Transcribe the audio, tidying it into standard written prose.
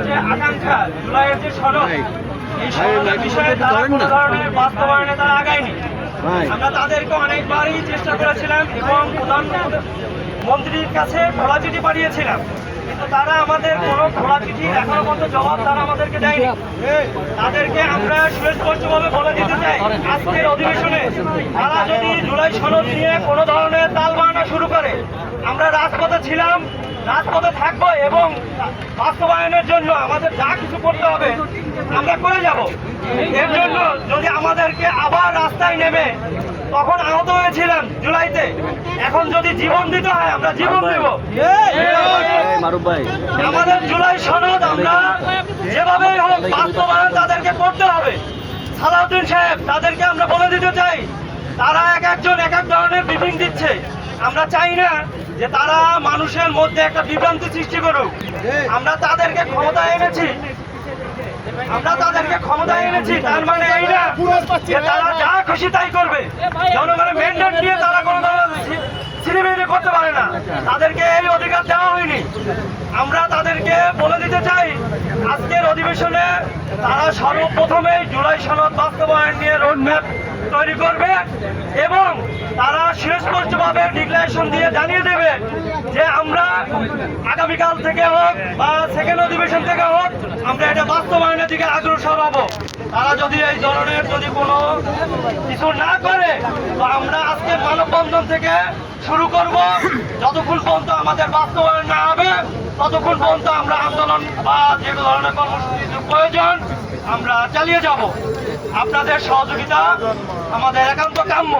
যে আকাঙ্ক্ষা, জুলাইয়ের যে সনদ, এই সনদের বিষয়ে তারা কোনো ধরনের বাস্তবায়নে তারা আগায়নি। আমরা তাদেরকে অনেকবারই চেষ্টা করেছিলাম এবং প্রধানমন্ত্রীর কাছে খোলা চিঠি পাঠিয়েছিলাম, কিন্তু তারা আমাদের কোনো খোলা চিঠির এখনো পর্যন্ত জবাব তারা আমাদেরকে দেয়নি। তাদেরকে আমরা সুস্পষ্টভাবে বলে দিতে চাই, আজকের অধিবেশনে তারা যদি জুলাই সনদ নিয়ে কোনো ধরনের তালবাহানা শুরু করে, আমরা রাজপথে ছিলাম, রাজপথে থাকবো এবং বাস্তবায়নের জন্য আমাদের যা কিছু করতে হবে আমরা করে যাব। এর জন্য যদি আমাদেরকে আবার রাস্তায় নেমে, তখন আহত হয়েছিলাম জুলাইতে, এখন যদি জীবন দিতে হয় আমরা জীবন দেব। আমাদের জুলাই সনদ আমরা যেভাবে হোক বাস্তবায়ন তাদেরকে করতে হবে। সালাউদ্দিন সাহেব, তাদেরকে আমরা বলে দিতে চাই, তারা এক একজন এক এক ধরনের ব্রিফিং দিচ্ছে। আমরা চাই না যে তারা মানুষের মধ্যে একটা বিভ্রান্তি সৃষ্টি করুক। আমরা তাদেরকে ক্ষমতায় এনেছি, তার মানে এই না যে তারা যা খুশি তাই করবে। জনগণের ম্যান্ডেট দিয়ে তারা কোনো ধরনের ছিনিমিনি করতে পারে না, তাদেরকে এই অধিকার দেওয়া হয়নি। আমরা তাদেরকে বলে দিতে চাই, আজকের অধিবেশনে তারা সর্বপ্রথমে জুলাই সনদ বাস্তবায়ন নিয়ে রোডম্যাপ তৈরি করবে এবং তারা সুস্পষ্টভাবে ডিক্লারেশন দিয়ে জানিয়ে দেবে যে আমরা আগামীকাল থেকে হোক বা সেকেন্ড অধিবেশন থেকে হোক আমরা এটা বাস্তবায়নের দিকে অগ্রসর হব। তারা যদি এই ধরনের কোনো কিছু না করে, তো আমরা আজকে মানববন্ধন থেকে শুরু করব। যতক্ষণ পর্যন্ত আমাদের বাস্তবায়ন না হবে ততক্ষণ পর্যন্ত আমরা আন্দোলন বা যে ধরনের কর্মসূচির প্রয়োজন আমরা চালিয়ে যাব। আপনাদের সহযোগিতা আমাদের একান্ত কাম্য।